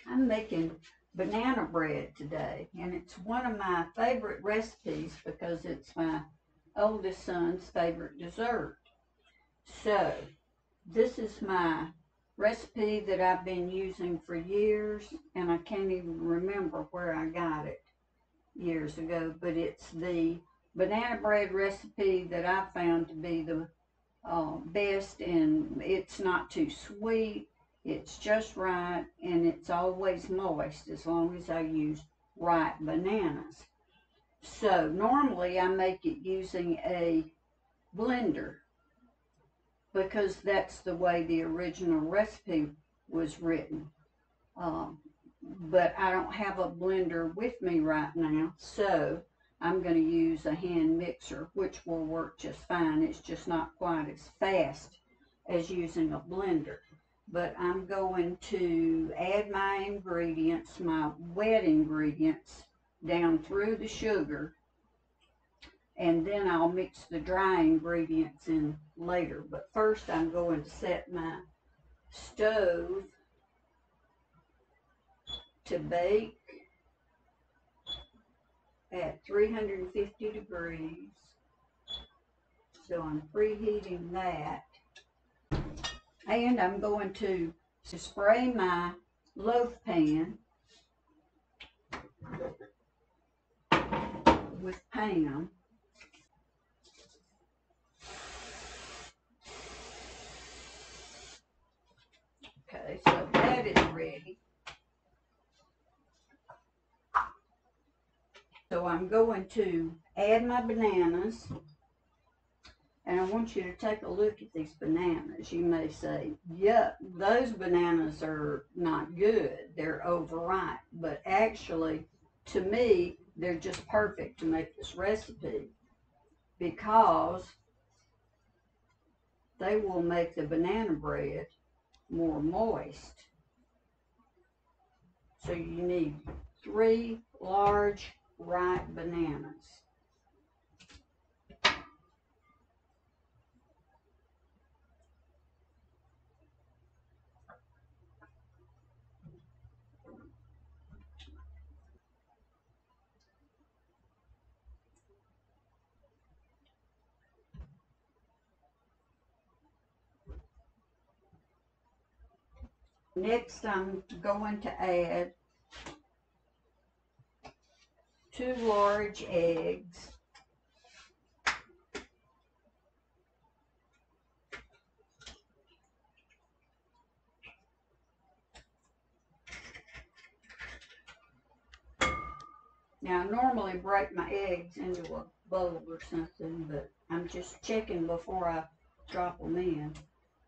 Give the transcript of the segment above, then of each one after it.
I'm making banana bread today, and it's one of my favorite recipes because it's my oldest son's favorite dessert. So, this is my recipe that I've been using for years, and I can't even remember where I got it years ago, but it's the banana bread recipe that I found to be the best, and it's not too sweet. It's just right, and it's always moist as long as I use right bananas. So normally I make it using a blender because that's the way the original recipe was written. Um, but I don't have a blender with me right now, so I'm going to use a hand mixer, which will work just fine. It's just not quite as fast as using a blender. But I'm going to add my ingredients, my wet ingredients, down through the sugar, and then I'll mix the dry ingredients in later. But first I'm going to set my stove to bake at 350 degrees. So I'm preheating that. And I'm going to spray my loaf pan with Pam. Okay, so that is ready. So I'm going to add my bananas. And I want you to take a look at these bananas. You may say, yuck, those bananas are not good. They're overripe. But actually, to me, they're just perfect to make this recipe because they will make the banana bread more moist. So you need 3 large ripe bananas. Next, I'm going to add 2 large eggs. Now, I normally break my eggs into a bowl or something, but I'm just checking before I drop them in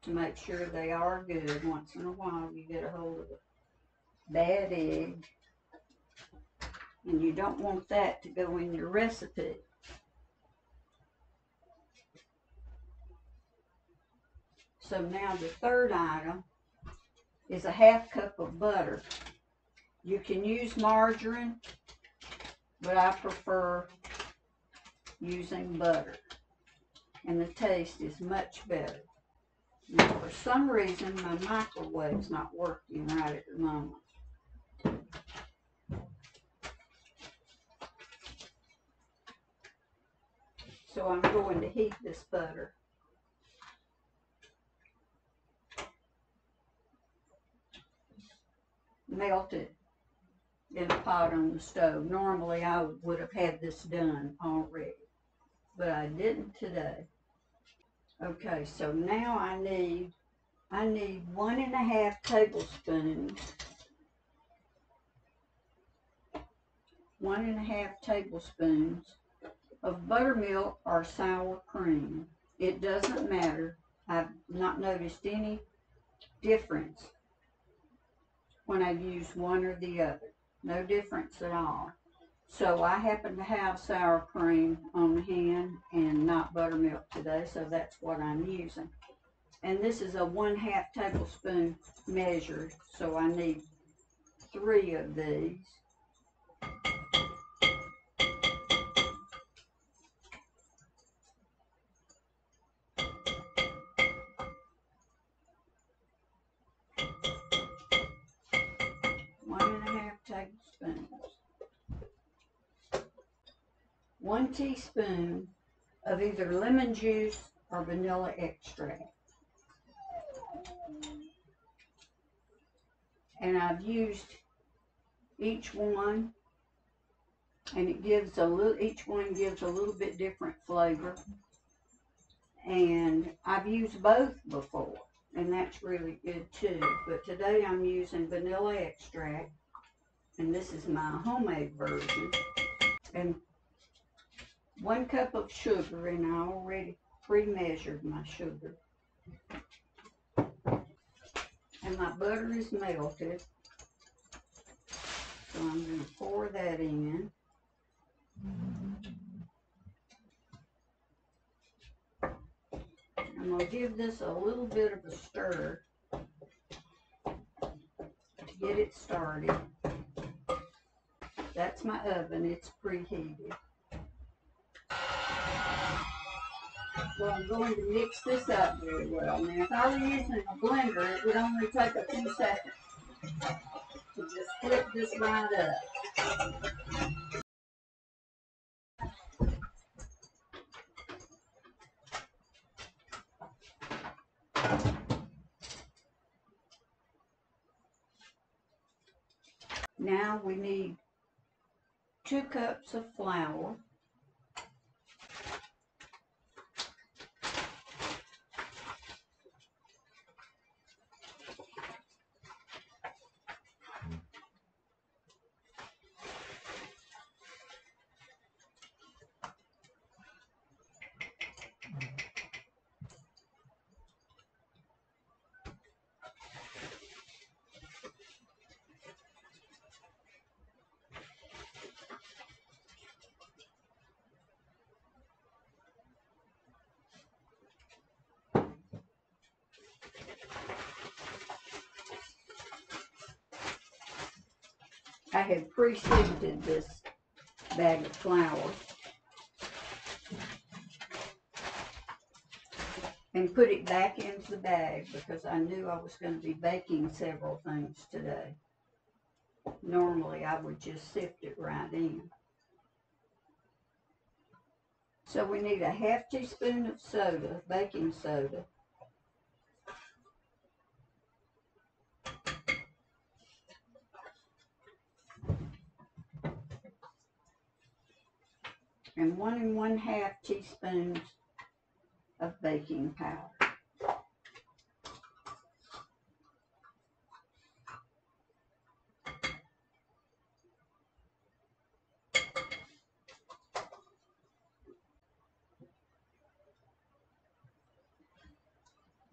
to make sure they are good. Once in a while, you get a hold of a bad egg, and you don't want that to go in your recipe. So now the third item is a half cup of butter. You can use margarine, but I prefer using butter, and the taste is much better. Now, for some reason, my microwave's not working right at the moment. So I'm going to heat this butter. Melt it in a pot on the stove. Normally I would have had this done already, but I didn't today. Okay, so now I need 1.5 tablespoons, 1.5 tablespoons of buttermilk or sour cream. It doesn't matter. I've not noticed any difference when I use one or the other. No difference at all. So I happen to have sour cream on hand and not buttermilk today, so that's what I'm using. And this is a 1/2 tablespoon measure, so I need 3 of these. 1.5 tablespoons. 1 teaspoon of either lemon juice or vanilla extract. And I've used each one, and it gives each one gives a little bit different flavor. And I've used both before, and that's really good too. But today I'm using vanilla extract, and this is my homemade version. And 1 cup of sugar, and I already pre-measured my sugar. And my butter is melted, so I'm going to pour that in. I'm going to give this a little bit of a stir to get it started. That's my oven, it's preheated. Well, I'm going to mix this up very well. Now, if I were using a blender, it would only take a few seconds to just flip this right up. Now we need 2 cups of flour. I have pre-sifted this bag of flour and put it back into the bag because I knew I was going to be baking several things today. Normally I would just sift it right in. So we need a 1/2 teaspoon of soda, baking soda. And 1 1/2 teaspoons of baking powder.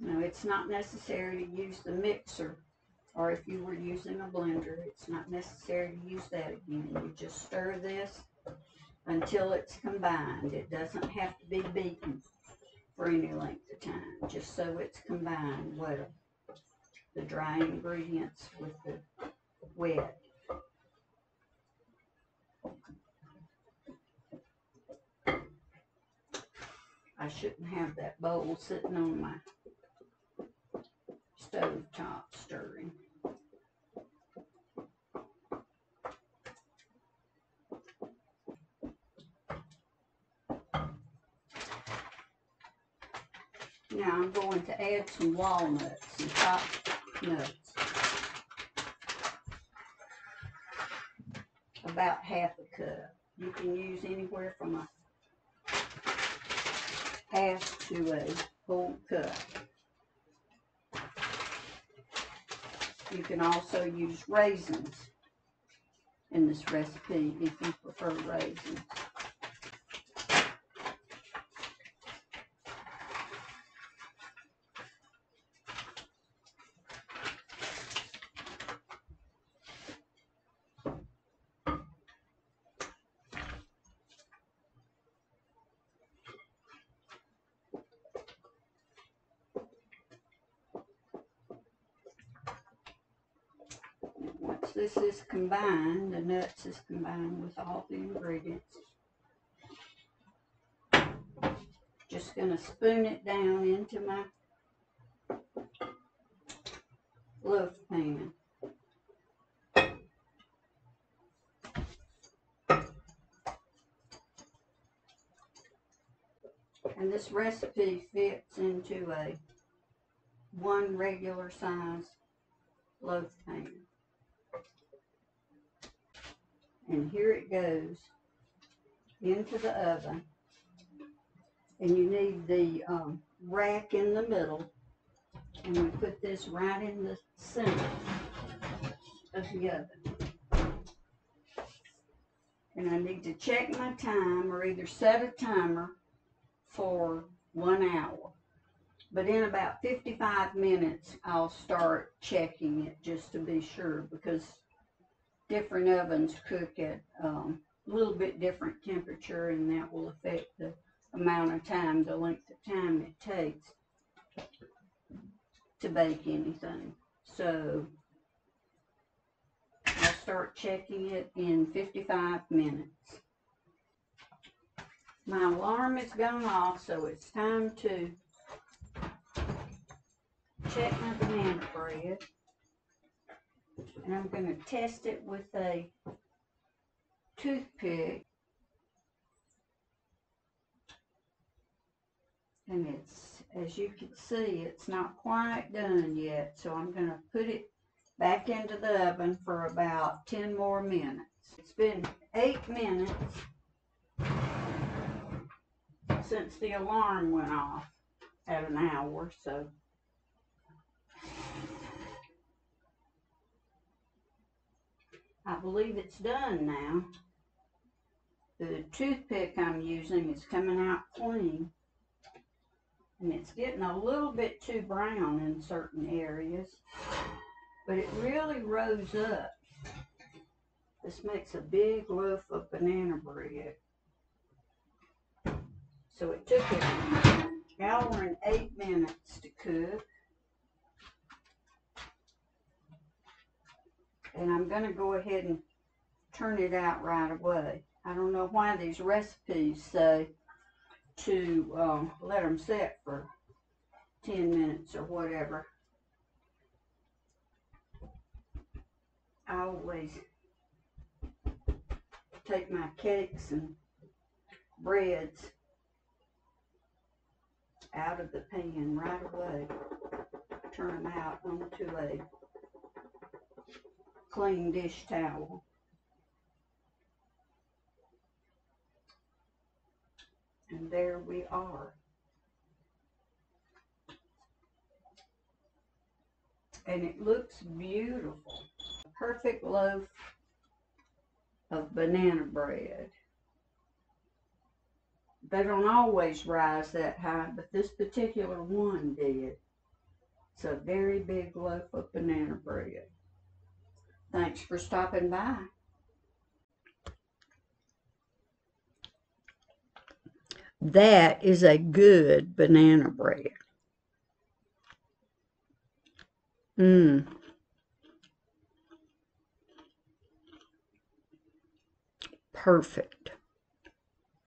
Now, it's not necessary to use the mixer, or if you were using a blender, it's not necessary to use that again. You just stir this until it's combined. It doesn't have to be beaten for any length of time, just so it's combined well. The dry ingredients with the wet. I shouldn't have that bowl sitting on my stove top stirring. Now I'm going to add some walnuts, some chopped nuts. About 1/2 cup. You can use anywhere from a 1/2 to a whole cup. You can also use raisins in this recipe if you prefer raisins. Once this is combined, the nuts is combined with all the ingredients. Just going to spoon it down into my loaf pan. And this recipe fits into a 1 regular size loaf pan. And here it goes into the oven. And you need the rack in the middle. And we put this right in the center of the oven. And I need to check my time, or either set a timer for 1 hour. But in about 55 minutes, I'll start checking it just to be sure, because different ovens cook at a little bit different temperature, and that will affect the amount of time, the length of time it takes to bake anything. So I'll start checking it in 55 minutes. My alarm has gone off, so it's time to check my banana bread. And I'm going to test it with a toothpick. And it's, as you can see, it's not quite done yet. So I'm going to put it back into the oven for about 10 more minutes. It's been 8 minutes since the alarm went off at an hour, so I believe it's done now. The toothpick I'm using is coming out clean, and it's getting a little bit too brown in certain areas, but it really rose up. This makes a big loaf of banana bread. So it took it an hour and 8 minutes to cook. And I'm going to go ahead and turn it out right away. I don't know why these recipes say to let them set for 10 minutes or whatever. I always take my cakes and breads out of the pan right away, turn them out onto a clean dish towel. And there we are. And it looks beautiful. A perfect loaf of banana bread. They don't always rise that high, but this particular one did. It's a very big loaf of banana bread. Thanks for stopping by. That is a good banana bread. Perfect.